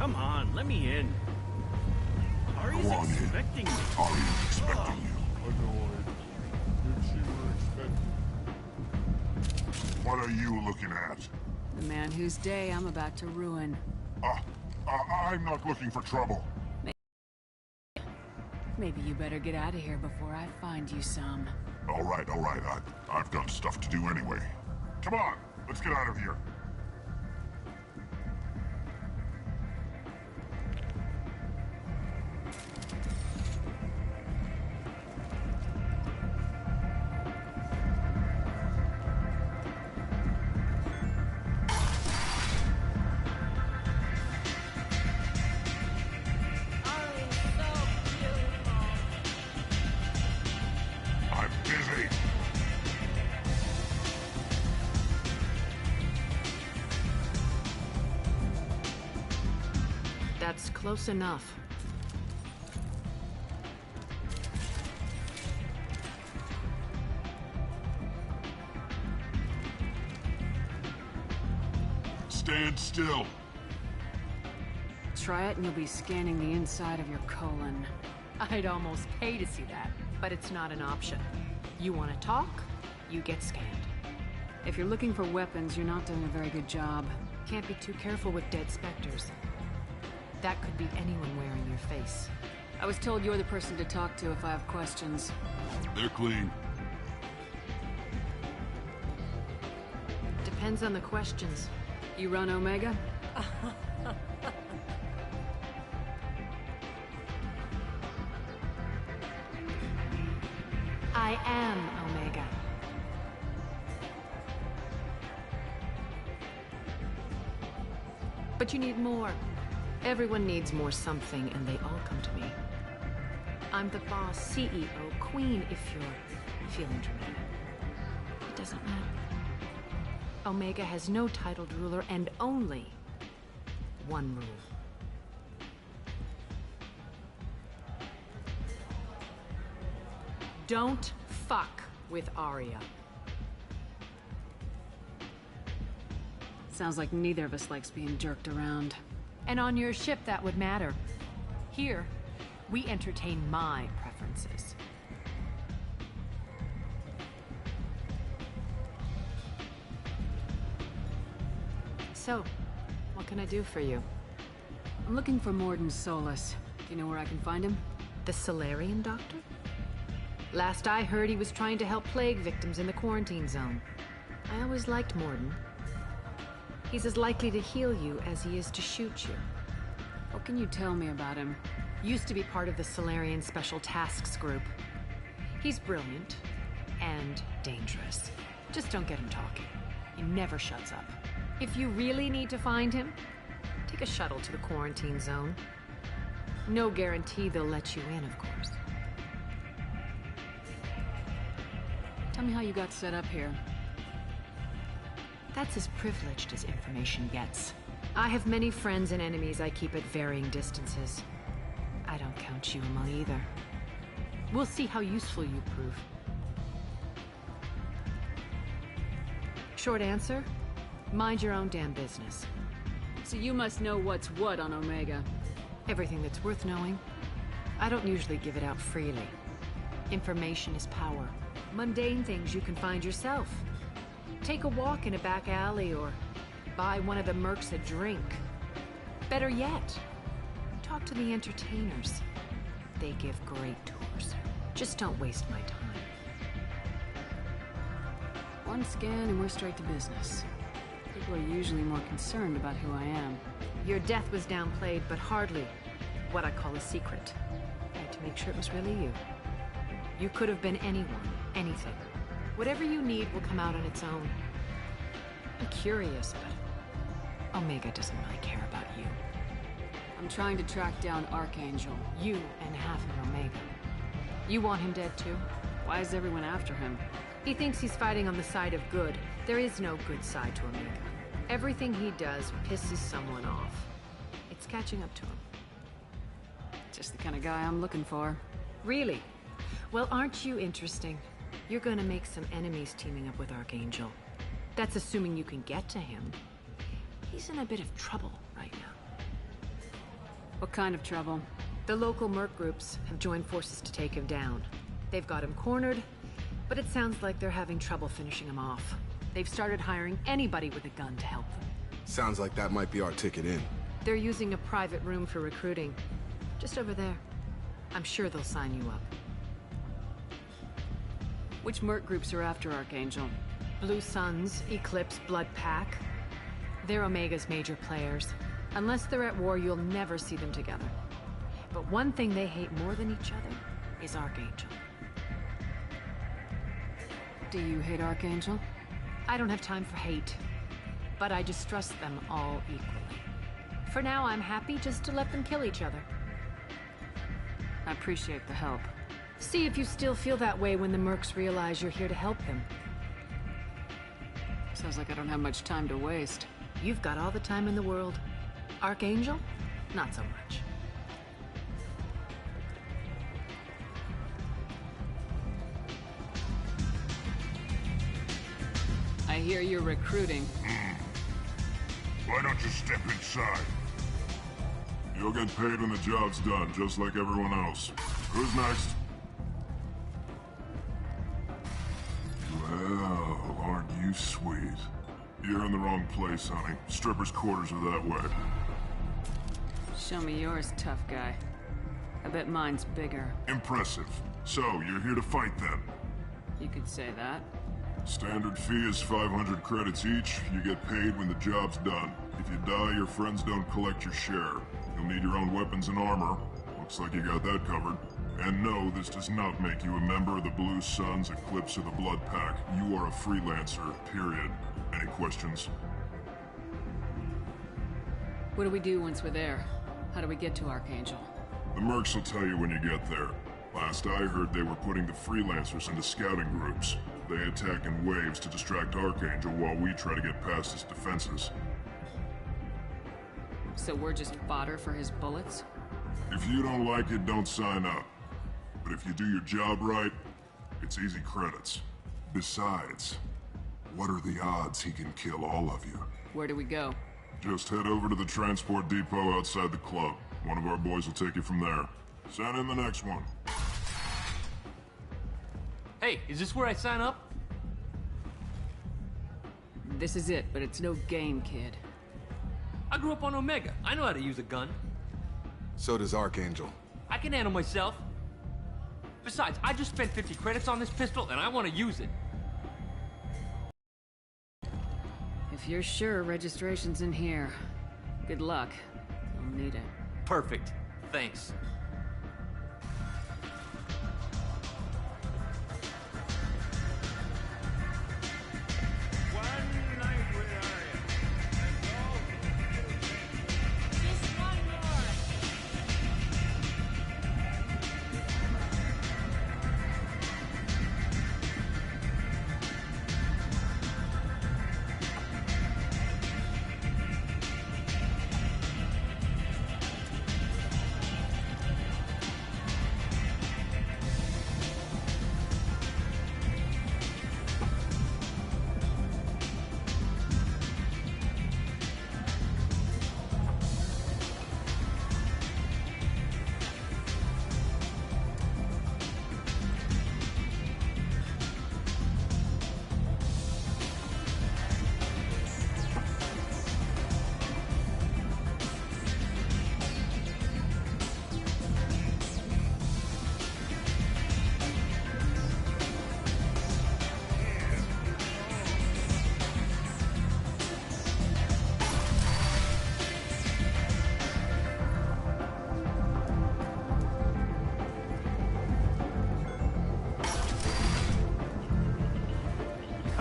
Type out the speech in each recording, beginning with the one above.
Come on, let me in. Ari's Go on expecting in. me. Ari's expecting you. Annoyed. If she were expecting. What are you looking at? The man whose day I'm about to ruin. I'm not looking for trouble. Maybe you better get out of here before I find you some. All right. I've got stuff to do anyway. Come on, let's get out of here. I'm busy. That's close enough. Stand still. Try it and you'll be scanning the inside of your colon. I'd almost pay to see that, but it's not an option. You want to talk? You get scanned. If you're looking for weapons, you're not doing a very good job. Can't be too careful with dead specters. That could be anyone wearing your face. I was told you're the person to talk to if I have questions. They're clean. Depends on the questions. You run Omega? I am Omega. But you need more. Everyone needs more something, and they all come to me. I'm the boss, CEO, queen, if you're feeling dramatic. It doesn't matter. Omega has no titled ruler and only one rule. Don't fuck with Arya. Sounds like neither of us likes being jerked around. And on your ship, that would matter. Here, we entertain my preferences. So, what can I do for you? I'm looking for Morden Solus. Do you know where I can find him? The Solarian doctor? Last I heard, he was trying to help plague victims in the quarantine zone. I always liked Morden. He's as likely to heal you as he is to shoot you. What can you tell me about him? Used to be part of the Solarian Special Tasks Group. He's brilliant and dangerous. Just don't get him talking. He never shuts up. If you really need to find him, take a shuttle to the quarantine zone. No guarantee they'll let you in, of course. Tell me how you got set up here. That's as privileged as information gets. I have many friends and enemies I keep at varying distances. I don't count you among either. We'll see how useful you prove. Short answer, mind your own damn business. So you must know what's what on Omega. Everything that's worth knowing. I don't usually give it out freely. Information is power. Mundane things you can find yourself. Take a walk in a back alley or buy one of the mercs a drink. Better yet, talk to the entertainers. They give great tours. Just don't waste my time. One scan and we're straight to business. People are usually more concerned about who I am. Your death was downplayed, but hardly what I call a secret. I had to make sure it was really you. You could have been anyone, anything. Whatever you need will come out on its own. I'm curious, but Omega doesn't really care about you. I'm trying to track down Archangel. You and half of Omega. You want him dead too? Why is everyone after him? He thinks he's fighting on the side of good. There is no good side to Omega. Everything he does pisses someone off. It's catching up to him. Just the kind of guy I'm looking for. Really? Well, aren't you interesting? You're gonna make some enemies teaming up with Archangel. That's assuming you can get to him. He's in a bit of trouble right now. What kind of trouble? The local merc groups have joined forces to take him down. They've got him cornered, but it sounds like they're having trouble finishing him off. They've started hiring anybody with a gun to help them. Sounds like that might be our ticket in. They're using a private room for recruiting. Just over there. I'm sure they'll sign you up. Which merc groups are after Archangel? Blue Suns, Eclipse, Blood Pack. They're Omega's major players. Unless they're at war, you'll never see them together. But one thing they hate more than each other is Archangel. Do you hate Archangel? I don't have time for hate, but I distrust them all equally. For now, I'm happy just to let them kill each other. I appreciate the help. See if you still feel that way when the mercs realize you're here to help them. Sounds like I don't have much time to waste. You've got all the time in the world. Archangel? Not so much. I hear you're recruiting. Why don't you step inside? You'll get paid when the job's done, just like everyone else. Who's next? Well, aren't you sweet? You're in the wrong place, honey. Strippers' quarters are that way. Show me yours, tough guy. I bet mine's bigger. Impressive. So, you're here to fight then? You could say that. Standard fee is 500 credits each. You get paid when the job's done. If you die, your friends don't collect your share. You'll need your own weapons and armor. Looks like you got that covered. And no, this does not make you a member of the Blue Suns, Eclipse, or the Blood Pack. You are a freelancer, period. Any questions? What do we do once we're there? How do we get to Archangel? The mercs will tell you when you get there. Last I heard, they were putting the freelancers into scouting groups. They attack in waves to distract Archangel while we try to get past his defenses. So we're just fodder for his bullets? If you don't like it, don't sign up. But if you do your job right, it's easy credits. Besides, what are the odds he can kill all of you? Where do we go? Just head over to the transport depot outside the club. One of our boys will take you from there. Send in the next one. Hey, is this where I sign up? This is it, but it's no game, kid. I grew up on Omega. I know how to use a gun. So does Archangel. I can handle myself. Besides, I just spent 50 credits on this pistol, and I want to use it. If you're sure registration's in here, good luck. I'll need it. Perfect. Thanks.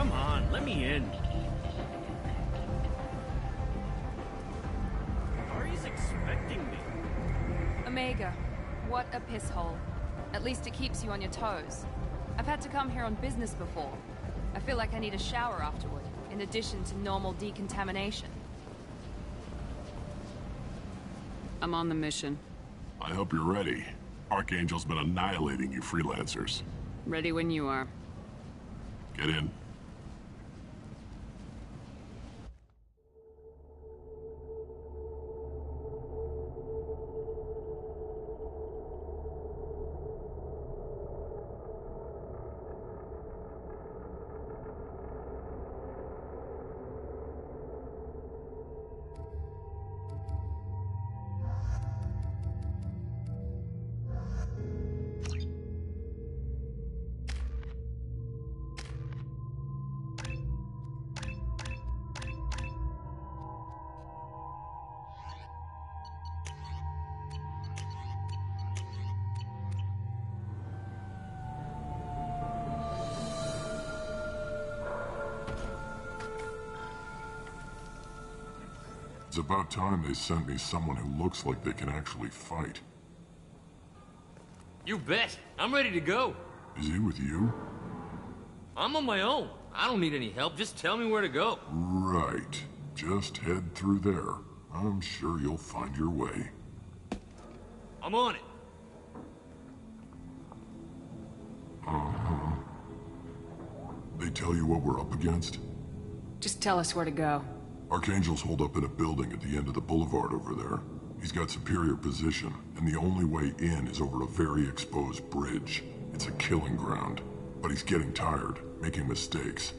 Come on, let me in. Ari's expecting me. Omega, what a piss hole. At least it keeps you on your toes. I've had to come here on business before. I feel like I need a shower afterward, in addition to normal decontamination. I'm on the mission. I hope you're ready. Archangel's been annihilating you freelancers. Ready when you are. Get in. It's about time they sent me someone who looks like they can actually fight. You bet. I'm ready to go. Is he with you? I'm on my own. I don't need any help. Just tell me where to go. Right. Just head through there. I'm sure you'll find your way. I'm on it. Uh-huh. They tell you what we're up against? Just tell us where to go. Archangel's holed up in a building at the end of the boulevard over there. He's got superior position, and the only way in is over a very exposed bridge. It's a killing ground. But he's getting tired, making mistakes.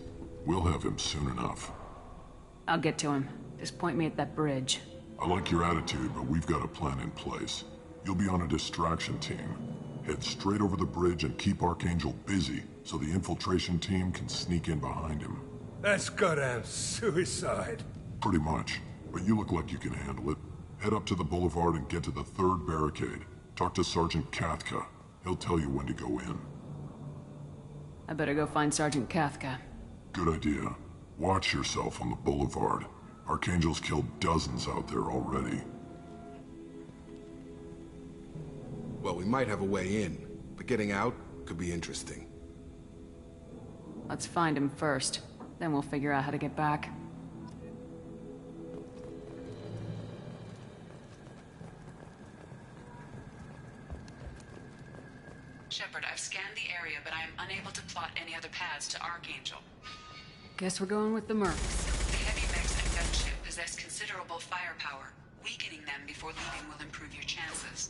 We'll have him soon enough. I'll get to him. Just point me at that bridge. I like your attitude, but we've got a plan in place. You'll be on a distraction team. Head straight over the bridge and keep Archangel busy, so the infiltration team can sneak in behind him. That's goddamn suicide. Pretty much. But you look like you can handle it. Head up to the boulevard and get to the third barricade. Talk to Sergeant Kathka. He'll tell you when to go in. I better go find Sergeant Kathka. Good idea. Watch yourself on the boulevard. Archangel's killed dozens out there already. Well, we might have a way in, but getting out could be interesting. Let's find him first. Then we'll figure out how to get back. Shepard, I've scanned the area, but I am unable to plot any other paths to Archangel. Guess we're going with the Mercs. The heavy mechs and gunship possess considerable firepower. Weakening them before leaving will improve your chances.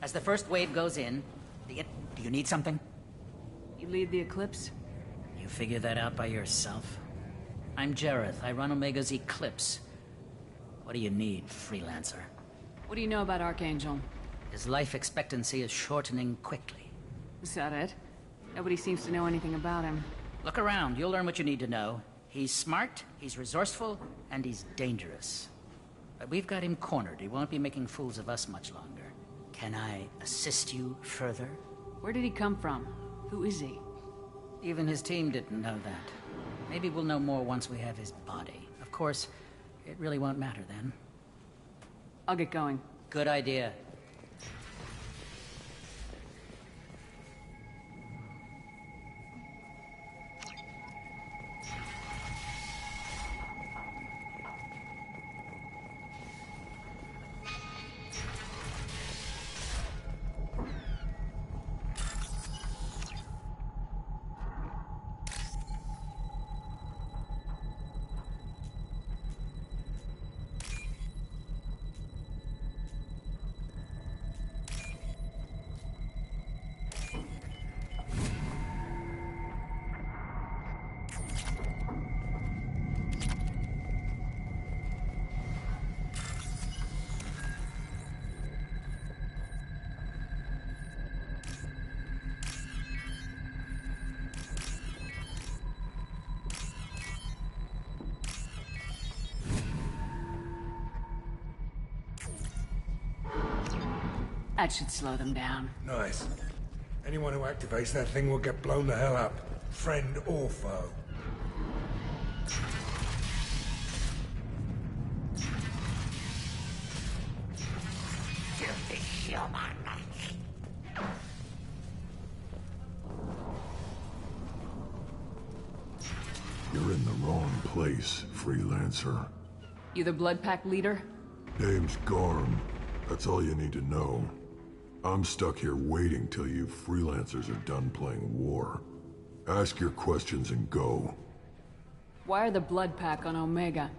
As the first wave goes in, do you need something? You lead the Eclipse? You figure that out by yourself? I'm Jareth. I run Omega's Eclipse. What do you need, freelancer? What do you know about Archangel? His life expectancy is shortening quickly. Is that it? Nobody seems to know anything about him. Look around. You'll learn what you need to know. He's smart, he's resourceful, and he's dangerous. But we've got him cornered. He won't be making fools of us much longer. Can I assist you further? Where did he come from? Who is he? Even his team didn't know that. Maybe we'll know more once we have his body. Of course, it really won't matter then. I'll get going. Good idea. That should slow them down. Nice. Anyone who activates that thing will get blown the hell up. Friend or foe. You're in the wrong place, freelancer. You the Blood Pack leader? Name's Garm. That's all you need to know. I'm stuck here waiting till you freelancers are done playing war. Ask your questions and go. Why are the Blood Pack on Omega?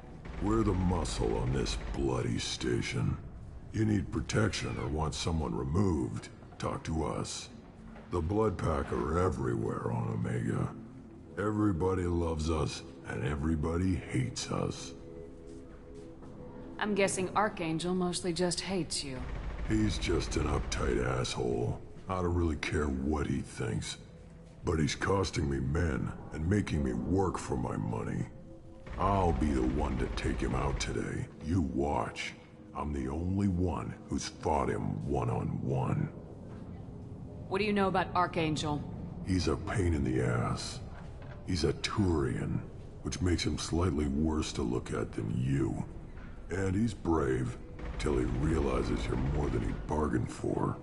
We're the muscle on this bloody station. You need protection or want someone removed, talk to us. The Blood Pack are everywhere on Omega. Everybody loves us, and everybody hates us. I'm guessing Archangel mostly just hates you. He's just an uptight asshole. I don't really care what he thinks. But he's costing me men and making me work for my money. I'll be the one to take him out today. You watch. I'm the only one who's fought him one-on-one. What do you know about Archangel? He's a pain in the ass. He's a Turian, which makes him slightly worse to look at than you. And he's brave, till he realizes you're more than he bargained for.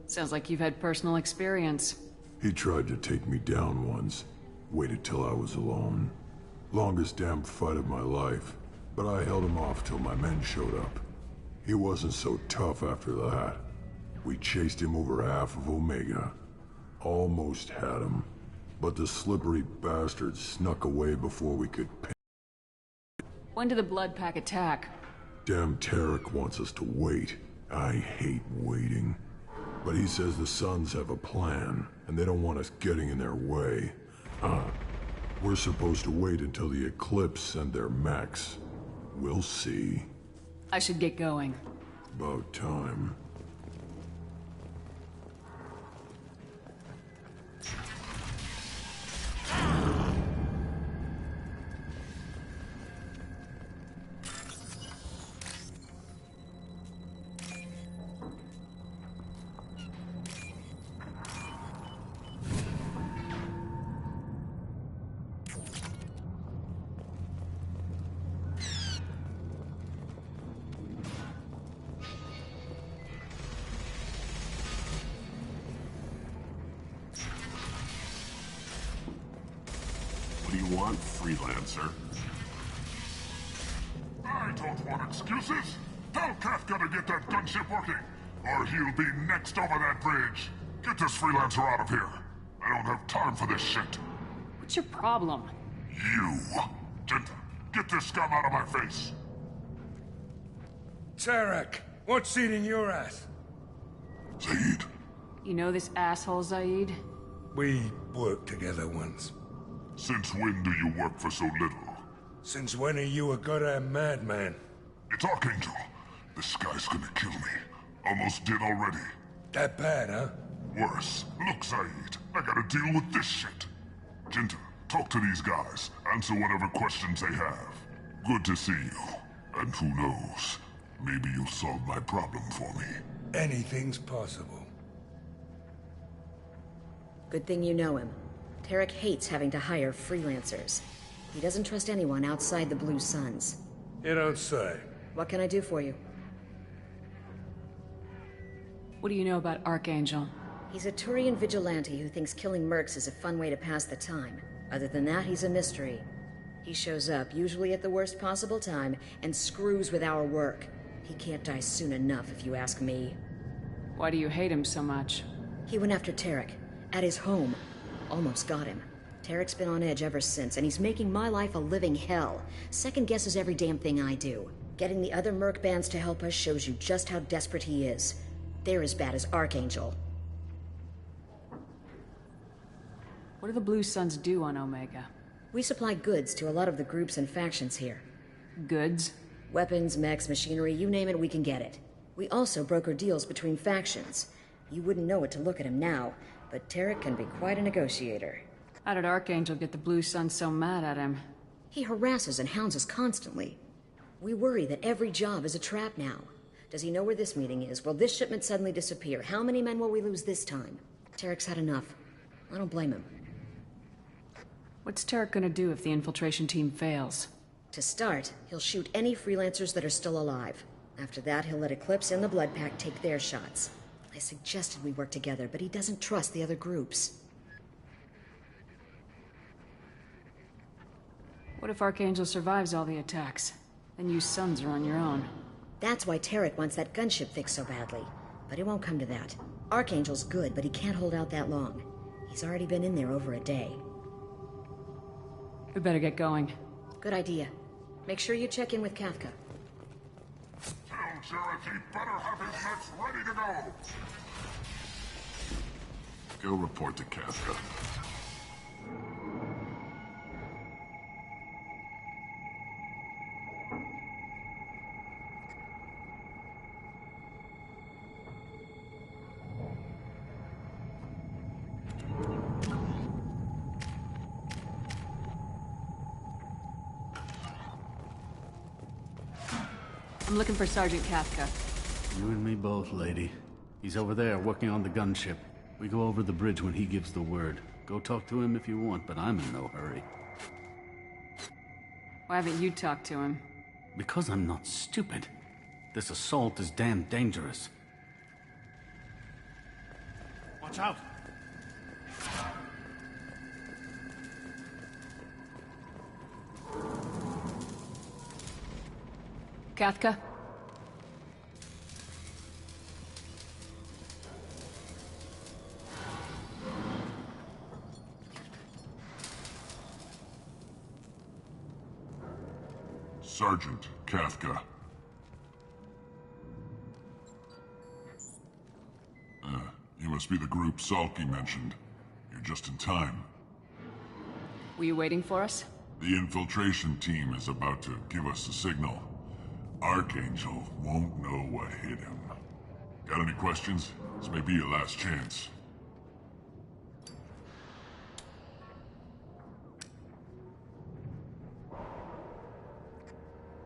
Sounds like you've had personal experience. He tried to take me down once. Waited till I was alone. Longest damn fight of my life. But I held him off till my men showed up. He wasn't so tough after that. We chased him over half of Omega. Almost had him. But the slippery bastard snuck away before we could pin. When did the Blood Pack attack? Damn Tarek wants us to wait. I hate waiting. But he says the Suns have a plan, and they don't want us getting in their way. We're supposed to wait until the Eclipse and their mechs. We'll see. I should get going. About time. What do you want, freelancer? I don't want excuses. Tell Kafka to get that gunship working, or he'll be next over that bridge. Get this freelancer out of here. I don't have time for this shit. What's your problem? You. Jinta, get this scum out of my face. Tarek, what's eating your ass? Zaid. You know this asshole, Zaid? We worked together once. Since when do you work for so little? Since when are you a goddamn madman? It's Archangel. This guy's gonna kill me. Almost did already. That bad, huh? Worse. Look, Zaid, I gotta deal with this shit. Jinta, talk to these guys. Answer whatever questions they have. Good to see you. And who knows, maybe you'll solve my problem for me. Anything's possible. Good thing you know him. Tarek hates having to hire freelancers. He doesn't trust anyone outside the Blue Suns. You don't say. What can I do for you? What do you know about Archangel? He's a Turian vigilante who thinks killing mercs is a fun way to pass the time. Other than that, he's a mystery. He shows up, usually at the worst possible time, and screws with our work. He can't die soon enough, if you ask me. Why do you hate him so much? He went after Tarek. At his home. Almost got him. Tarek's been on edge ever since, and he's making my life a living hell. Second guesses every damn thing I do. Getting the other merc bands to help us shows you just how desperate he is. They're as bad as Archangel. What do the Blue Suns do on Omega? We supply goods to a lot of the groups and factions here. Goods? Weapons, mechs, machinery, you name it, we can get it. We also broker deals between factions. You wouldn't know it to look at him now, but Tarek can be quite a negotiator. How did Archangel get the Blue Suns so mad at him? He harasses and hounds us constantly. We worry that every job is a trap now. Does he know where this meeting is? Will this shipment suddenly disappear? How many men will we lose this time? Tarek's had enough. I don't blame him. What's Tarek gonna do if the infiltration team fails? To start, he'll shoot any freelancers that are still alive. After that, he'll let Eclipse and the Blood Pack take their shots. I suggested we work together, but he doesn't trust the other groups. What if Archangel survives all the attacks? Then you Suns are on your own. That's why Tarek wants that gunship fixed so badly. But it won't come to that. Archangel's good, but he can't hold out that long. He's already been in there over a day. We better get going. Good idea. Make sure you check in with Kafka. Tell Jareth he better have his mechs ready to go. Go report to Kafka. I'm looking for Sergeant Kafka. You and me both, lady. He's over there working on the gunship. We go over the bridge when he gives the word. Go talk to him if you want, but I'm in no hurry. Why haven't you talked to him? Because I'm not stupid. This assault is damn dangerous. Watch out! Kathka? Sergeant Kafka. You must be the group Salky mentioned. You're just in time. Were you waiting for us? The infiltration team is about to give us a signal. Archangel won't know what hit him. Got any questions? This may be your last chance.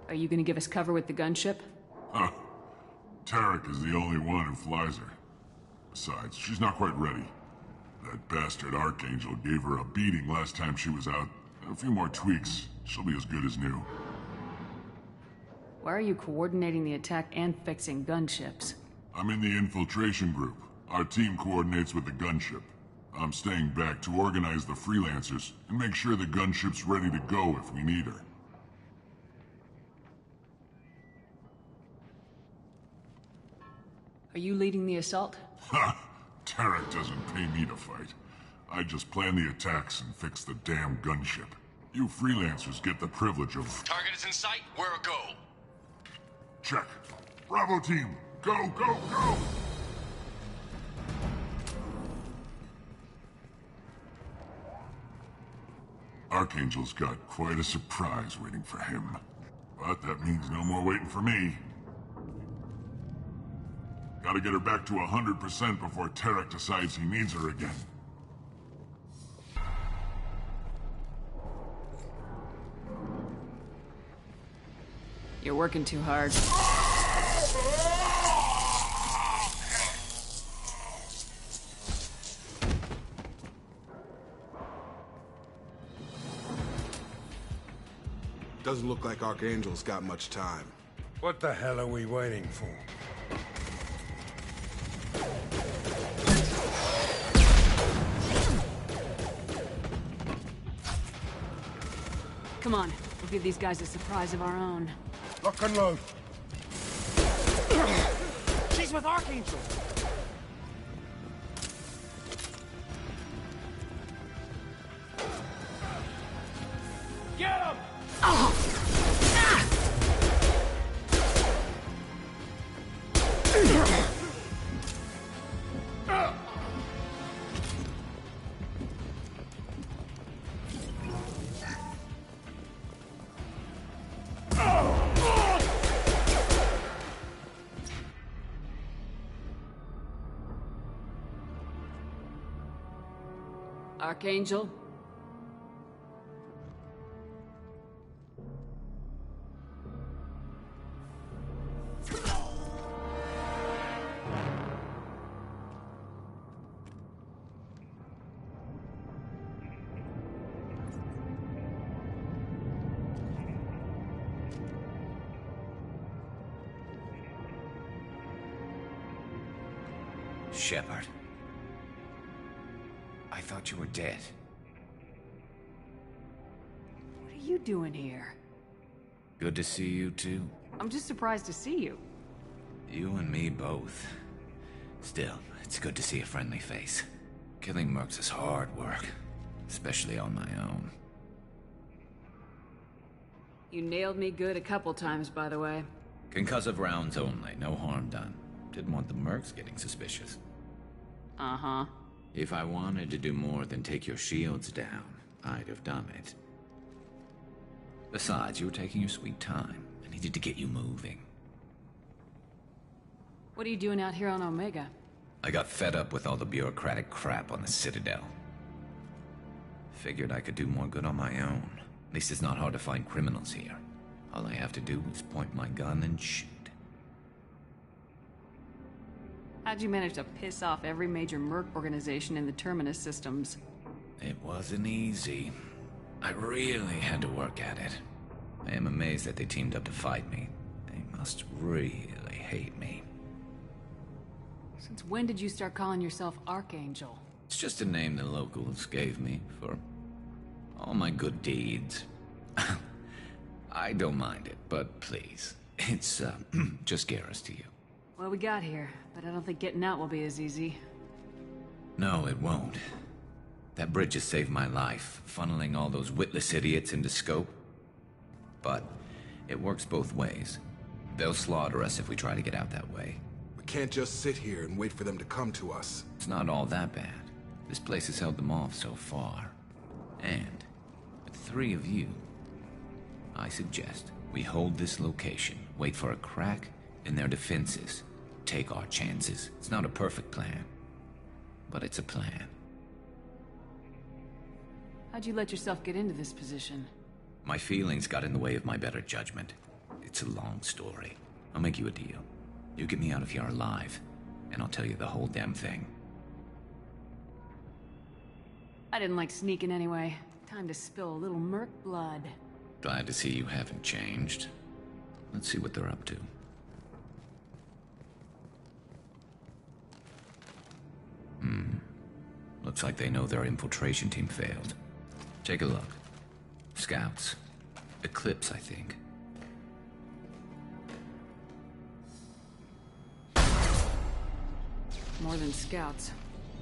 Are you gonna give us cover with the gunship? Huh. Tarek is the only one who flies her. Besides, she's not quite ready. That bastard Archangel gave her a beating last time she was out. A few more tweaks, she'll be as good as new. Why are you coordinating the attack and fixing gunships? I'm in the infiltration group. Our team coordinates with the gunship. I'm staying back to organize the freelancers and make sure the gunship's ready to go if we need her. Are you leading the assault? Ha! Tarek doesn't pay me to fight. I just plan the attacks and fix the damn gunship. You freelancers get the privilege of... Target is in sight. Where a go? Check. Bravo team, go, go, go! Archangel's got quite a surprise waiting for him. But that means no more waiting for me. Gotta get her back to 100% before Tarek decides he needs her again. You're working too hard. Doesn't look like Archangel's got much time. What the hell are we waiting for? Come on, we'll give these guys a surprise of our own. Lock and load. She's with Archangel. Get him! Archangel? Shepard. I thought you were dead. What are you doing here? Good to see you, too. I'm just surprised to see you. You and me both. Still, it's good to see a friendly face. Killing mercs is hard work, especially on my own. You nailed me good a couple times, by the way. Concussive rounds only, no harm done. Didn't want the mercs getting suspicious. Uh-huh. If I wanted to do more than take your shields down, I'd have done it. Besides, you were taking your sweet time. I needed to get you moving. What are you doing out here on Omega? I got fed up with all the bureaucratic crap on the Citadel. Figured I could do more good on my own. At least it's not hard to find criminals here. All I have to do is point my gun and shoot. How'd you manage to piss off every major merc organization in the Terminus systems? It wasn't easy. I really had to work at it. I am amazed that they teamed up to fight me. They must really hate me. Since when did you start calling yourself Archangel? It's just a name the locals gave me for all my good deeds. I don't mind it, but please, it's just Garrus to you. Well, we got here, but I don't think getting out will be as easy. No, it won't. That bridge has saved my life, funneling all those witless idiots into scope. But it works both ways. They'll slaughter us if we try to get out that way. We can't just sit here and wait for them to come to us. It's not all that bad. This place has held them off so far. And with 3 of you, I suggest we hold this location, wait for a crack in their defenses, take our chances. It's not a perfect plan, but it's a plan. How'd you let yourself get into this position? My feelings got in the way of my better judgment. It's a long story. I'll make you a deal. You get me out of here alive, and I'll tell you the whole damn thing. I didn't like sneaking anyway. Time to spill a little merc blood. Glad to see you haven't changed. Let's see what they're up to. Looks like they know their infiltration team failed. Take a look. Scouts. Eclipse, I think. More than scouts.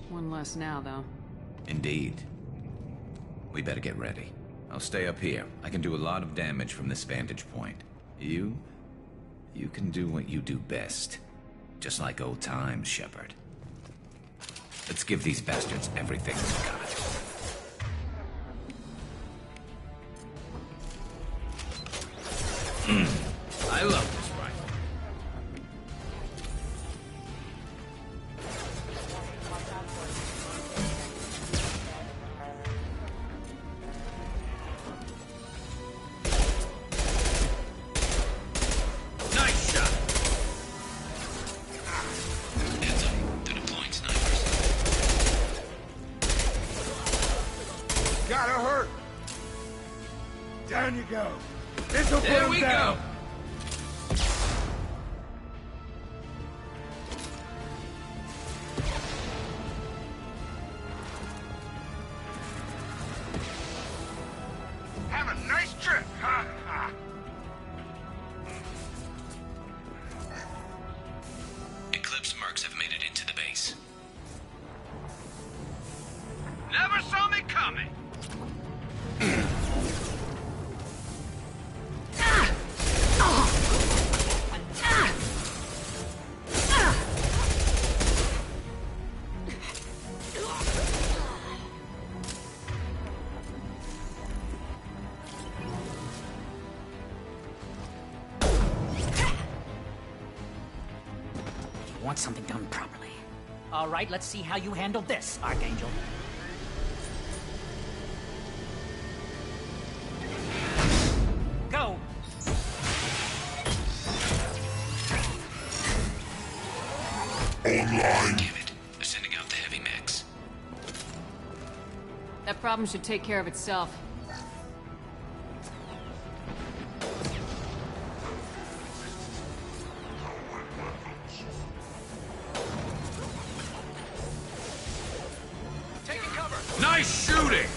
One less now, though. Indeed. We better get ready. I'll stay up here. I can do a lot of damage from this vantage point. You can do what you do best. Just like old times, Shepard. Let's give these bastards everything we got. I love this rifle. Nice shot. Heads up, they're deploying snipers. Gotta hurt. Down you go. This'll put him down. Have a nice trip. Ha ha. Eclipse mercs have made it into the base. Never saw me coming. Want something done properly. All right, let's see how you handle this, Archangel. Go! Online. Give it. They're sending out the heavy mechs. That problem should take care of itself. Nice shooting!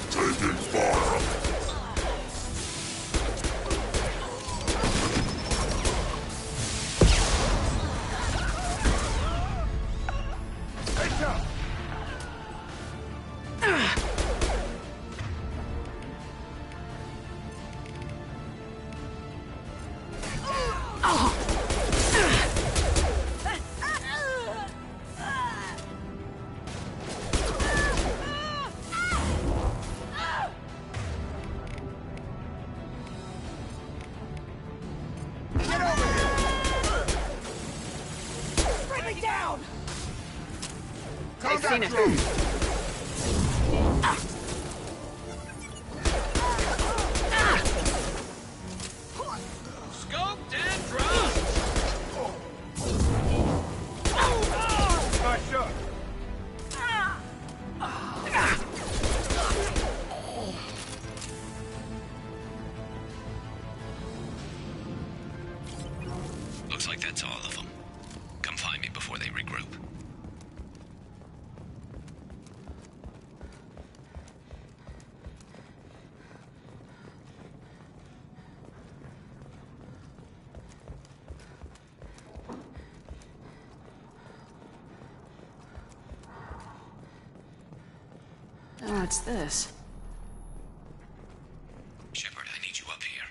Taking fire. seen it. Scoped and dropped! Nice shot. Looks like that's all of them. Come find me before they regroup. Oh, it's this. Shepard, I need you up here.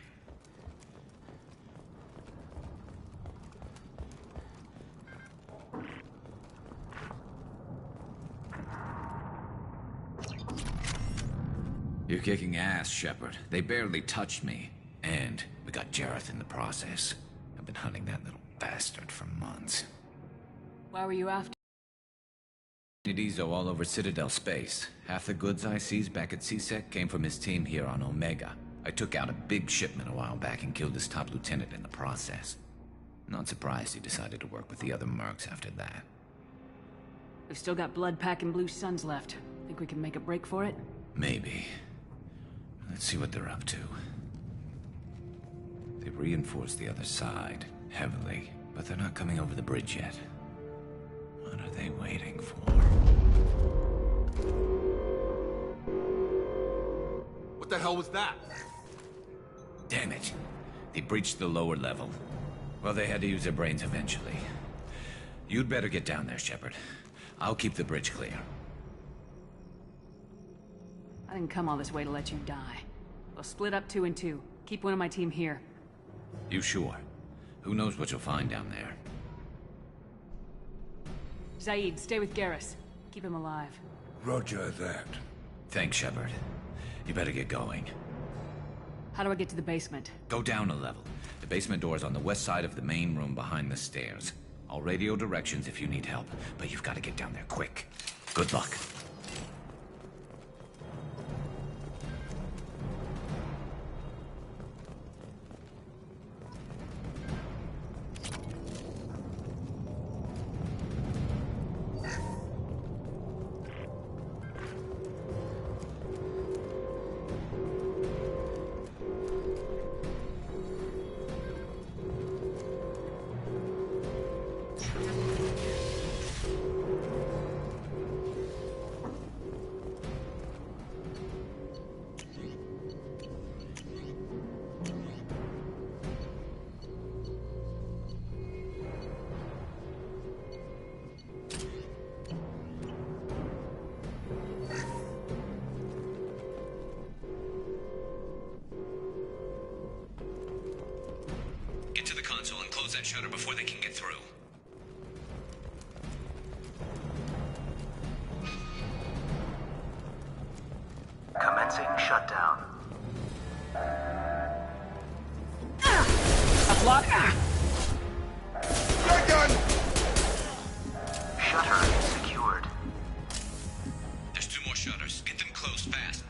You're kicking ass, Shepard. They barely touched me. And we got Jareth in the process. I've been hunting that little bastard for months. Why were you after? Ezo all over Citadel space. Half the goods I seized back at CSEC came from his team here on Omega. I took out a big shipment a while back and killed his top lieutenant in the process. Not surprised he decided to work with the other mercs after that. We've still got blood packing Blue Suns left. Think we can make a break for it? Maybe. Let's see what they're up to. They've reinforced the other side, heavily, but they're not coming over the bridge yet. What are they waiting for? What the hell was that? Damn it. They breached the lower level. Well, they had to use their brains eventually. You'd better get down there, Shepard. I'll keep the bridge clear. I didn't come all this way to let you die. We'll split up 2 and 2. Keep one of my team here. You sure? Who knows what you'll find down there? Zaid, stay with Garrus. Keep him alive. Roger that. Thanks, Shepard. You better get going. How do I get to the basement? Go down a level. The basement door is on the west side of the main room behind the stairs. I'll radio directions if you need help, but you've got to get down there quick. Good luck. That shutter before they can get through. Commencing shutdown. Block. Gun! Shutter secured. There's 2 more shutters. Get them closed fast.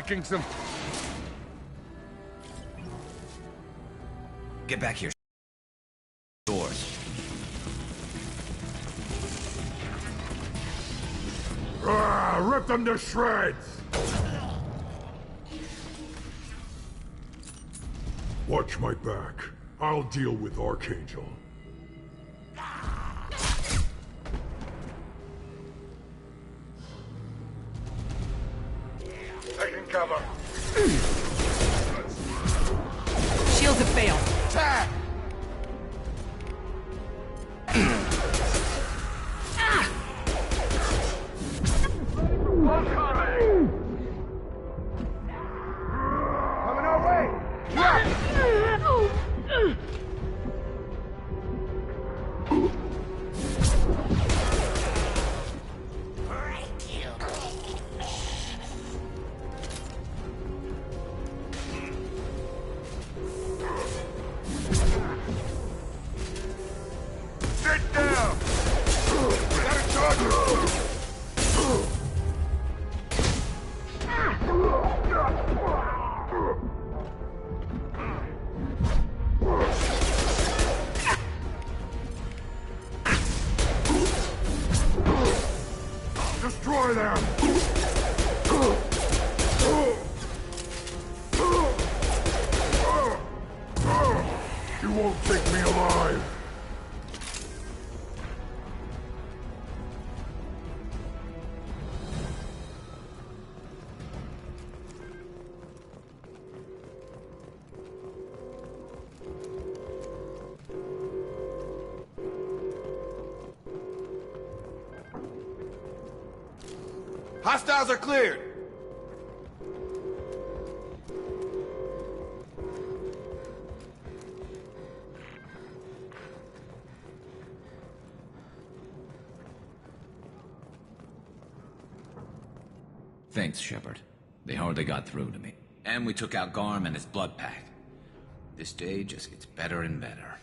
making some... Get back here. Doors. Rip them to shreds! Watch my back. I'll deal with Archangel. Taking cover. Shields have failed. Attack! Coming our way! Sit down! Gotta charge you! Destroy them! You won't take me alive! Hostiles are cleared! Thanks, Shepard. They hardly got through to me. And we took out Garm and his blood pack. This day just gets better and better.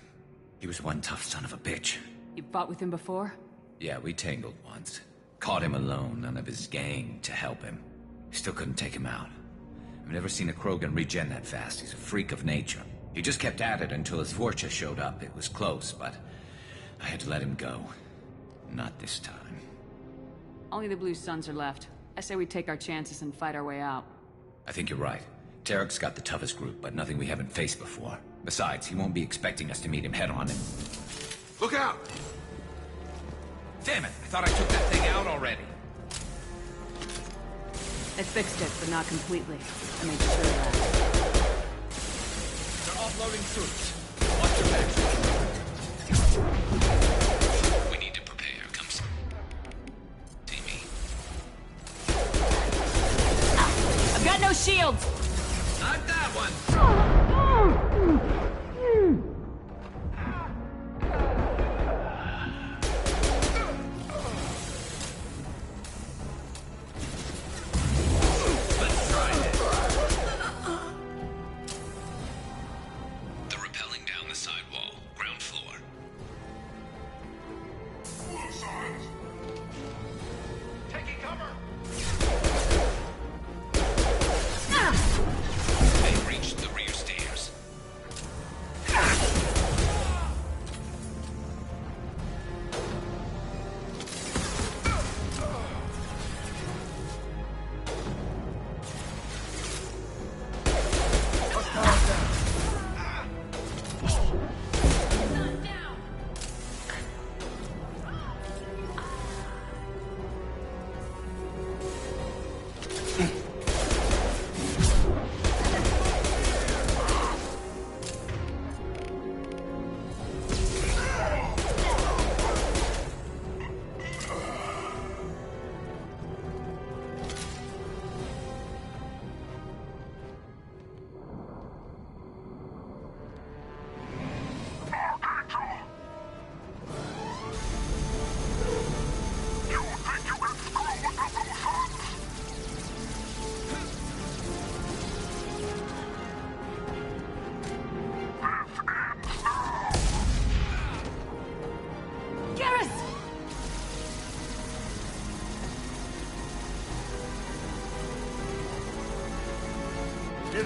He was one tough son of a bitch. You fought with him before? Yeah, we tangled once. Caught him alone, none of his gang to help him. Still couldn't take him out. I've never seen a Krogan regen that fast. He's a freak of nature. He just kept at it until his Vorcha showed up. It was close, but I had to let him go. Not this time. Only the Blue Suns are left. I say we take our chances and fight our way out. I think you're right. Tarek's got the toughest group, but nothing we haven't faced before. Besides, he won't be expecting us to meet him head-on and... Look out! Damn it! I thought I took that thing out already. They fixed it, but not completely. I made sure of that. They're offloading troops. Watch your back. We need to prepare. Come see me. I've got no shields! Not that one! The repelling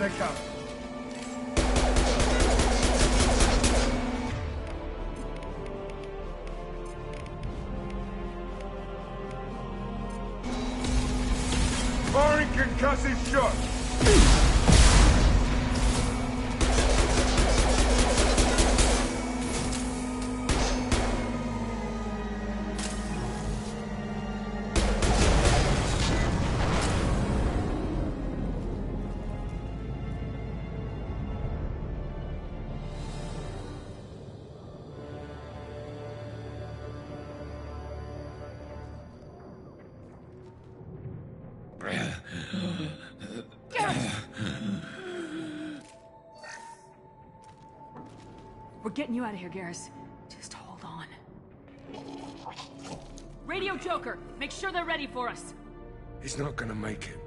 they come. Firing concussive shot. We're getting you out of here, Garrus. Just hold on. Radio Joker, make sure they're ready for us. He's not gonna make it.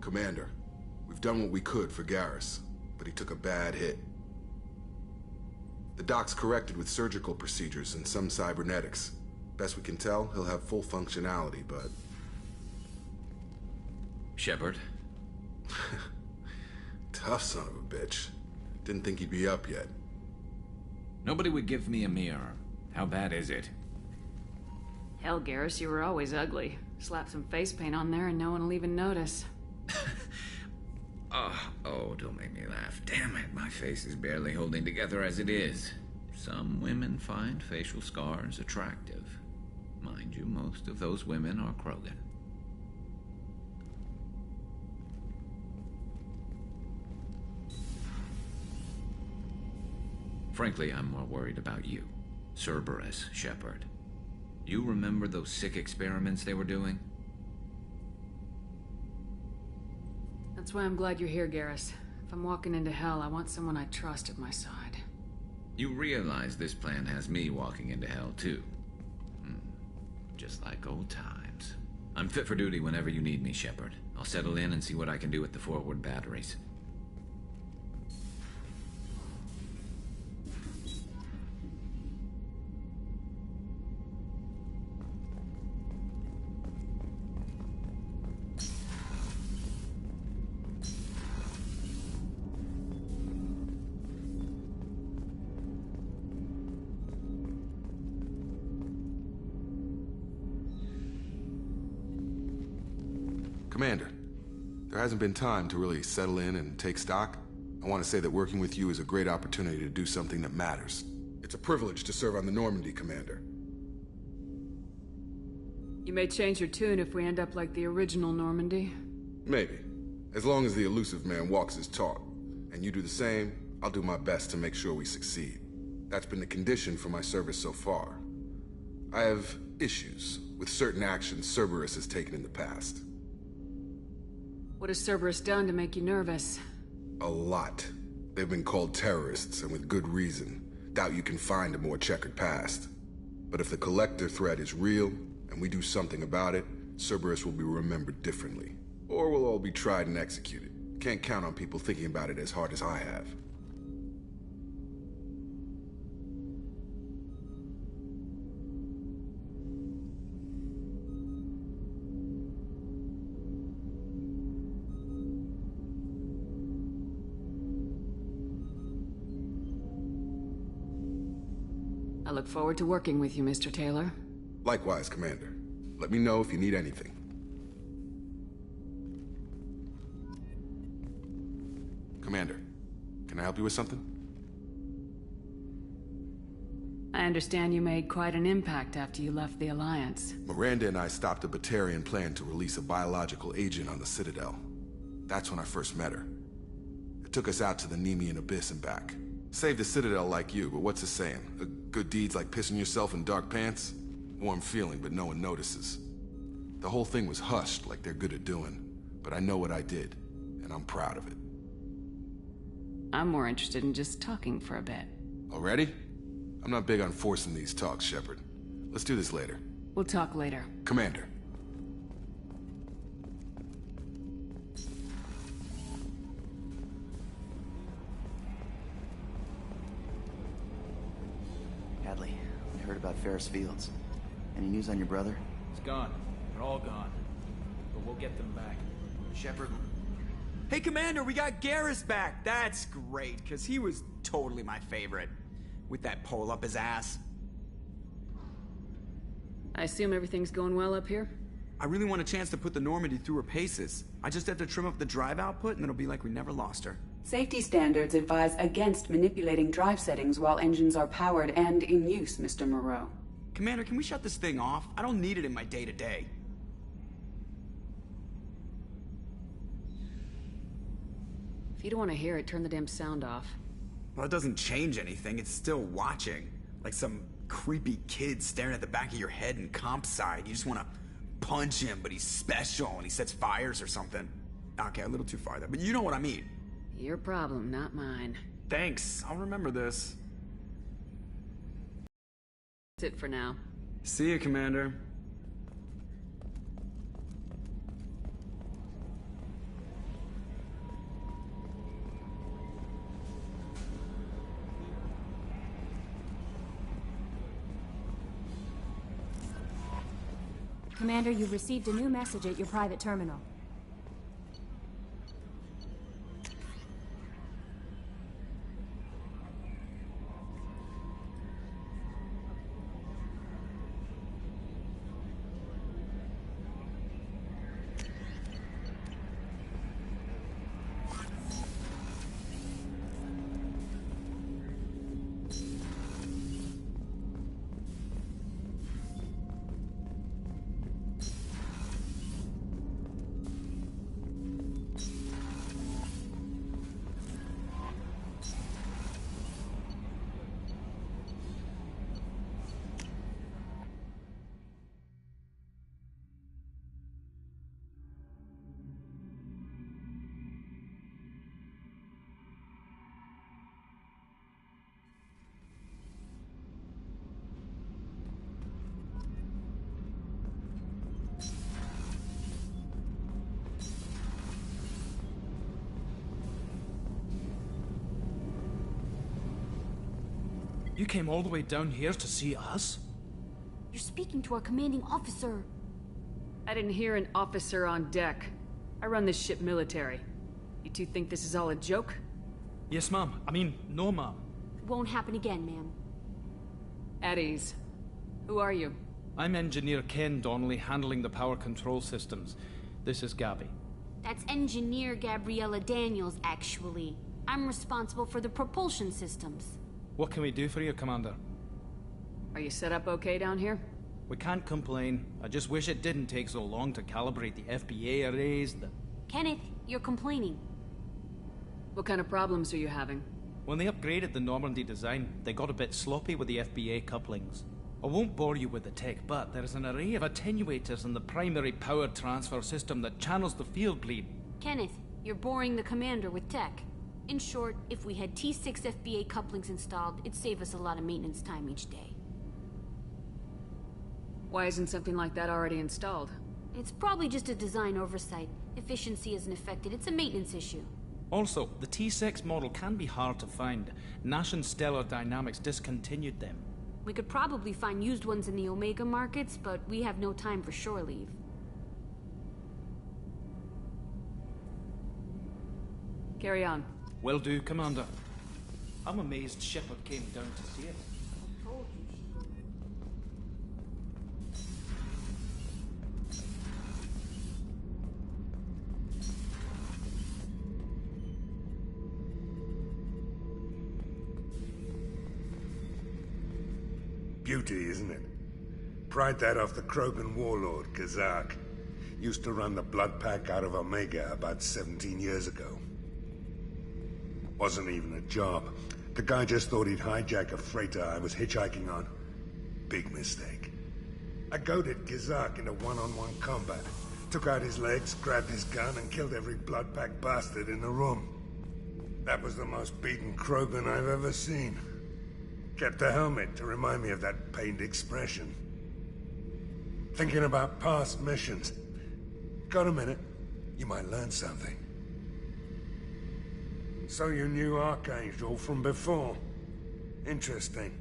Commander, we've done what we could for Garrus, but he took a bad hit. The doc's corrected with surgical procedures and some cybernetics. Best we can tell, he'll have full functionality, but... Shepard? Tough son of a bitch. Didn't think he'd be up yet. Nobody would give me a mirror. How bad is it? Hell, Garrus, you were always ugly. Slap some face paint on there and no one will even notice. Oh, don't make me laugh. Damn it, my face is barely holding together as it is. Some women find facial scars attractive. Mind you, most of those women are Krogan. Frankly, I'm more worried about you. Cerberus, Shepard. You remember those sick experiments they were doing? That's why I'm glad you're here, Garrus. If I'm walking into hell, I want someone I trust at my side. You realize this plan has me walking into hell, too. Just like old times. I'm fit for duty whenever you need me, Shepard. I'll settle in and see what I can do with the forward batteries. Commander, there hasn't been time to really settle in and take stock. I want to say that working with you is a great opportunity to do something that matters. It's a privilege to serve on the Normandy, Commander. You may change your tune if we end up like the original Normandy. Maybe. As long as the elusive man walks his talk. And you do the same, I'll do my best to make sure we succeed. That's been the condition for my service so far. I have issues with certain actions Cerberus has taken in the past. What has Cerberus done to make you nervous? A lot. They've been called terrorists, and with good reason. Doubt you can find a more checkered past. But if the Collector threat is real, and we do something about it, Cerberus will be remembered differently. Or we'll all be tried and executed. Can't count on people thinking about it as hard as I have. I look forward to working with you, Mr. Taylor. Likewise, Commander. Let me know if you need anything. Commander, can I help you with something? I I understand you made quite an impact after you left the Alliance. Miranda and I stopped a Batarian plan to release a biological agent on the Citadel. That's when I first met her. It took us out to the Nemean Abyss and back. Saved the Citadel like you, but what's the saying? A good deed's like pissing yourself in dark pants? Warm feeling, but no one notices. The whole thing was hushed like they're good at doing, but I know what I did, and I'm proud of it. I'm more interested in just talking for a bit. Already? I'm not big on forcing these talks, Shepard. Let's do this later. We'll talk later. Commander. Hadley, I heard about Ferris Fields. Any news on your brother? He's gone. They're all gone. But we'll get them back. Shepard. Hey, Commander, we got Garrus back. That's great, because he was totally my favorite. With that pole up his ass. I assume everything's going well up here? I really want a chance to put the Normandy through her paces. I just have to trim up the drive output, and it'll be like we never lost her. Safety standards advise against manipulating drive settings while engines are powered and in use, Mr. Moreau. Commander, can we shut this thing off? I don't need it in my day-to-day. If you don't want to hear it, turn the damn sound off. Well, it doesn't change anything. It's still watching. Like some creepy kid staring at the back of your head in comp side. You just want to punch him, but he's special and he sets fires or something. Okay, a little too far there, but you know what I mean. Your problem, not mine. Thanks. I'll remember this. That's it for now. See you, Commander. Commander, you've received a new message at your private terminal. You came all the way down here to see us? You're speaking to our commanding officer. I didn't hear an officer on deck. I run this ship military. You two think this is all a joke? Yes, ma'am. I mean, no, ma'am. It won't happen again, ma'am. At ease. Who are you? I'm Engineer Ken Donnelly, handling the power control systems. This is Gabby. That's Engineer Gabriella Daniels, actually. I'm responsible for the propulsion systems. What can we do for you, Commander? Are you set up okay down here? We can't complain. I just wish it didn't take so long to calibrate the FBA arrays. Kenneth, you're complaining. What kind of problems are you having? When they upgraded the Normandy design, they got a bit sloppy with the FBA couplings. I won't bore you with the tech, but there is an array of attenuators in the primary power transfer system that channels the field bleed. Kenneth, you're boring the commander with tech. In short, if we had T6 FBA couplings installed, it'd save us a lot of maintenance time each day. Why isn't something like that already installed? It's probably just a design oversight. Efficiency isn't affected. It's a maintenance issue. Also, the T6 model can be hard to find. Nash and Stellar Dynamics discontinued them. We could probably find used ones in the Omega markets, but we have no time for shore leave. Carry on. Will do, Commander. I'm amazed Shepard came down to see it. beauty, isn't it? Pried that off the Krogan warlord, Kazak. Used to run the blood pack out of Omega about 17 years ago. Wasn't even a job. The guy just thought he'd hijack a freighter I was hitchhiking on. Big mistake. I goaded Kazak into one-on-one combat. Took out his legs, grabbed his gun, and killed every blood pack bastard in the room. That was the most beaten Krogan I've ever seen. Kept a helmet to remind me of that pained expression. Thinking about past missions. Got a minute? You might learn something. So you knew Archangel from before? Interesting.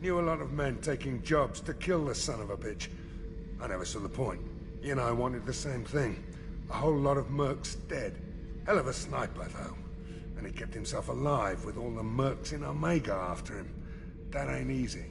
Knew a lot of men taking jobs to kill the son of a bitch. I never saw the point. He and I wanted the same thing. A whole lot of mercs dead. Hell of a sniper, though. And he kept himself alive with all the mercs in Omega after him. That ain't easy.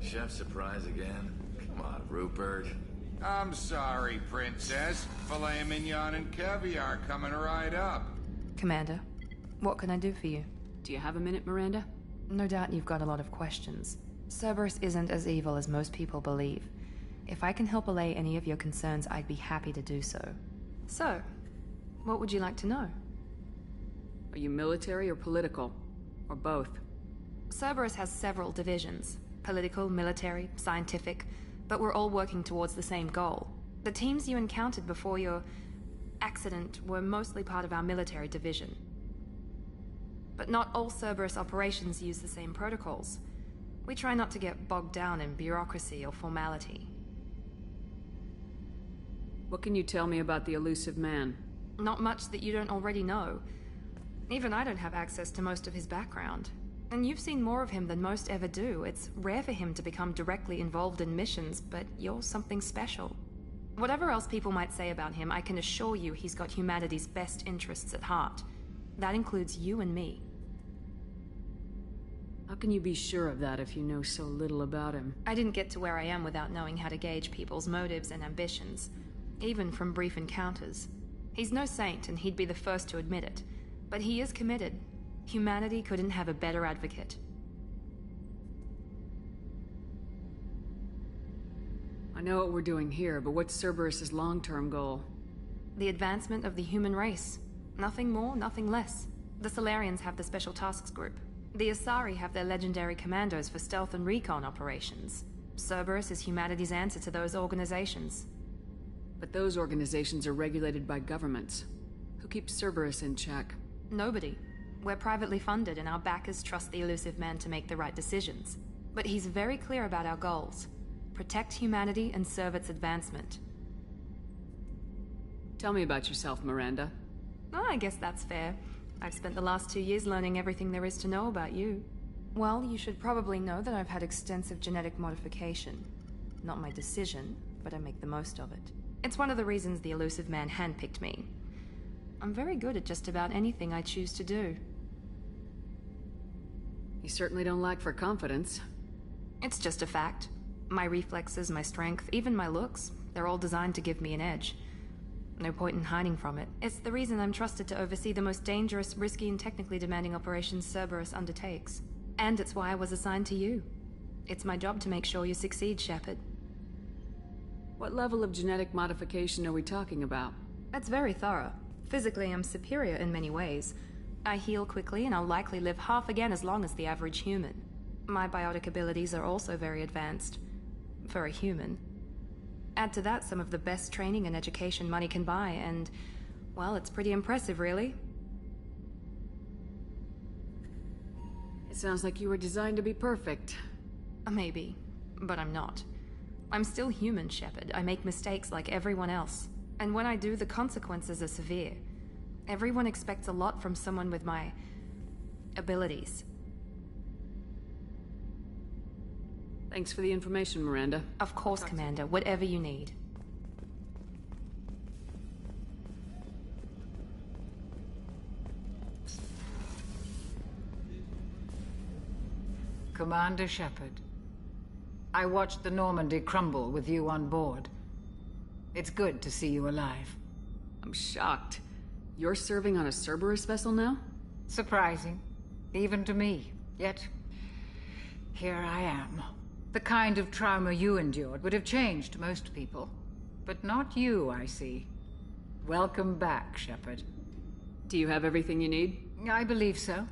Chef surprise again? Come on, Rupert. I'm sorry, Princess. Filet mignon and caviar coming right up. Commander, what can I do for you? Do you have a minute, Miranda? No doubt you've got a lot of questions. Cerberus isn't as evil as most people believe. If I can help allay any of your concerns, I'd be happy to do so. So, what would you like to know? Are you military or political? Or both? Cerberus has several divisions. Political, military, scientific, but we're all working towards the same goal. The teams you encountered before your accident were mostly part of our military division. But not all Cerberus operations use the same protocols. We try not to get bogged down in bureaucracy or formality. What can you tell me about the elusive man? Not much that you don't already know. Even I don't have access to most of his background. And you've seen more of him than most ever do. It's rare for him to become directly involved in missions, but you're something special. Whatever else people might say about him, I can assure you he's got humanity's best interests at heart. That includes you and me. How can you be sure of that if you know so little about him? I didn't get to where I am without knowing how to gauge people's motives and ambitions, even from brief encounters. He's no saint, and he'd be the first to admit it, but he is committed. Humanity couldn't have a better advocate. I know what we're doing here, but what's Cerberus's long-term goal? The advancement of the human race. Nothing more, nothing less. The Solarians have the Special Tasks Group. The Asari have their legendary commandos for stealth and recon operations. Cerberus is humanity's answer to those organizations. But those organizations are regulated by governments. Who keeps Cerberus in check? Nobody. We're privately funded, and our backers trust the elusive man to make the right decisions. But he's very clear about our goals. Protect humanity and serve its advancement. Tell me about yourself, Miranda. Oh, I guess that's fair. I've spent the last 2 years learning everything there is to know about you. Well, you should probably know that I've had extensive genetic modification. Not my decision, but I make the most of it. It's one of the reasons the elusive man handpicked me. I'm very good at just about anything I choose to do. You certainly don't lack for confidence. It's just a fact. My reflexes, my strength, even my looks, they're all designed to give me an edge. No point in hiding from it. It's the reason I'm trusted to oversee the most dangerous, risky, and technically demanding operations Cerberus undertakes. And it's why I was assigned to you. It's my job to make sure you succeed, Shepard. What level of genetic modification are we talking about? That's very thorough. Physically, I'm superior in many ways. I heal quickly, and I'll likely live half again as long as the average human. My biotic abilities are also very advanced. For a human. Add to that some of the best training and education money can buy, and, well, it's pretty impressive, really. It sounds like you were designed to be perfect. Maybe, but I'm not. I'm still human, Shepard. I make mistakes like everyone else. And when I do, the consequences are severe. Everyone expects a lot from someone with my abilities. Thanks for the information, Miranda. Of course, Commander. Whatever you need. Commander Shepard, I watched the Normandy crumble with you on board. It's good to see you alive. I'm shocked. You're serving on a Cerberus vessel now? Surprising, even to me. Yet, here I am. The kind of trauma you endured would have changed most people. But not you, I see. Welcome back, Shepard. Do you have everything you need? I believe so.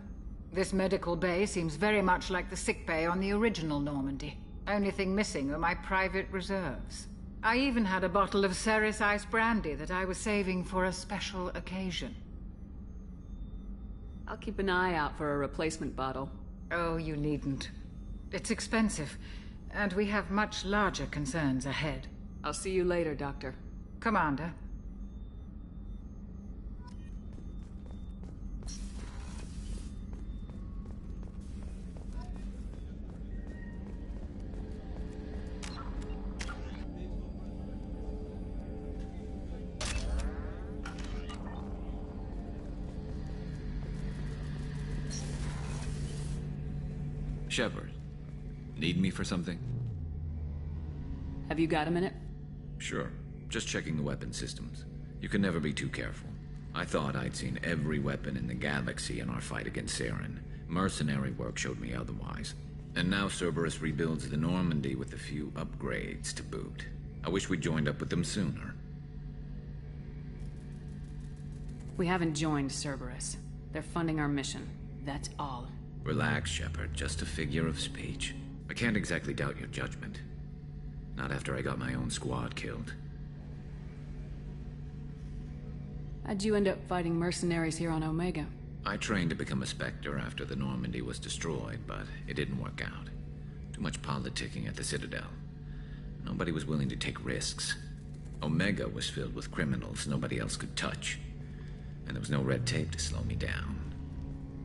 This medical bay seems very much like the sick bay on the original Normandy. Only thing missing are my private reserves. I even had a bottle of Ceres Ice Brandy that I was saving for a special occasion. I'll keep an eye out for a replacement bottle. Oh, you needn't. It's expensive, and we have much larger concerns ahead. I'll see you later, Doctor. Commander. Shepard, need me for something? Have you got a minute? Sure. Just checking the weapon systems. You can never be too careful. I thought I'd seen every weapon in the galaxy in our fight against Saren. Mercenary work showed me otherwise. And now Cerberus rebuilds the Normandy with a few upgrades to boot. I wish we'd joined up with them sooner. We haven't joined Cerberus. They're funding our mission. That's all. Relax, Shepard. Just a figure of speech. I can't exactly doubt your judgment. Not after I got my own squad killed. How'd you end up fighting mercenaries here on Omega? I trained to become a Spectre after the Normandy was destroyed, but it didn't work out. Too much politicking at the Citadel. Nobody was willing to take risks. Omega was filled with criminals nobody else could touch. And there was no red tape to slow me down.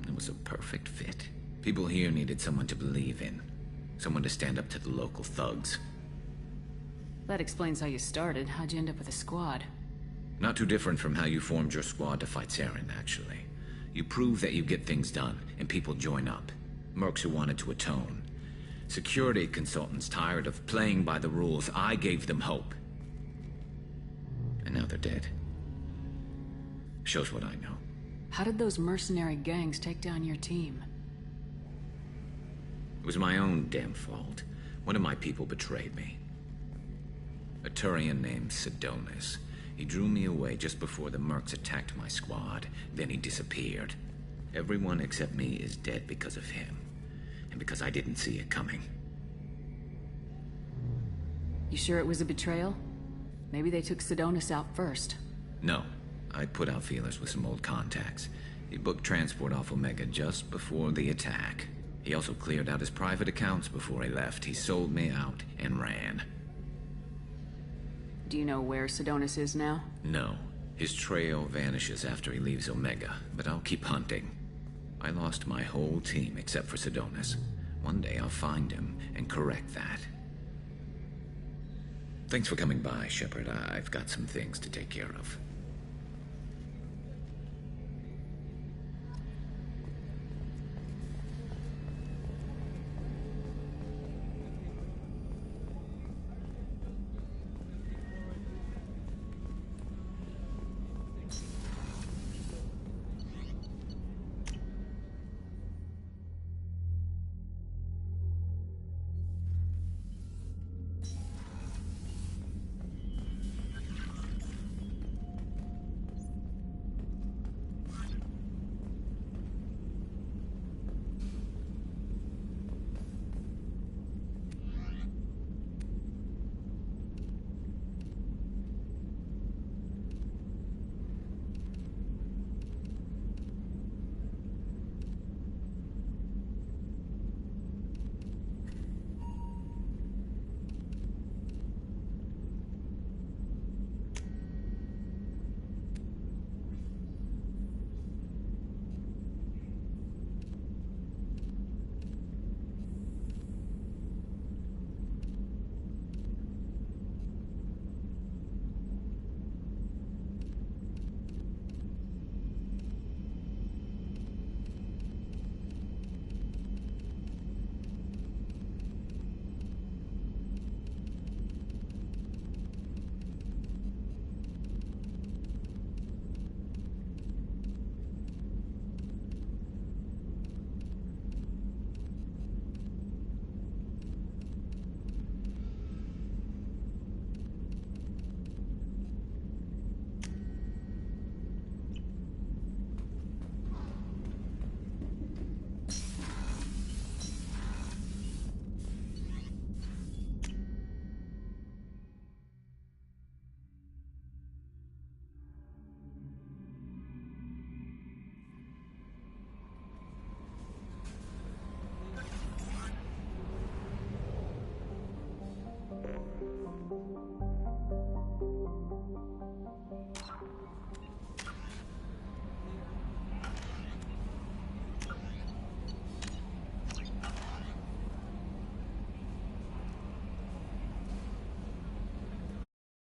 It was a perfect fit. People here needed someone to believe in. Someone to stand up to the local thugs. That explains how you started. How'd you end up with a squad? Not too different from how you formed your squad to fight Saren, actually. You prove that you get things done, and people join up. Mercs who wanted to atone. Security consultants tired of playing by the rules. I gave them hope. And now they're dead. Shows what I know. How did those mercenary gangs take down your team? It was my own damn fault. One of my people betrayed me. A Turian named Sidonis. He drew me away just before the mercs attacked my squad. Then he disappeared. Everyone except me is dead because of him. And because I didn't see it coming. You sure it was a betrayal? Maybe they took Sidonis out first. No. I put out feelers with some old contacts. He booked transport off Omega just before the attack. He also cleared out his private accounts before he left. He sold me out and ran. Do you know where Sidonis is now? No. His trail vanishes after he leaves Omega, but I'll keep hunting. I lost my whole team except for Sidonis. One day I'll find him and correct that. Thanks for coming by, Shepard. I've got some things to take care of.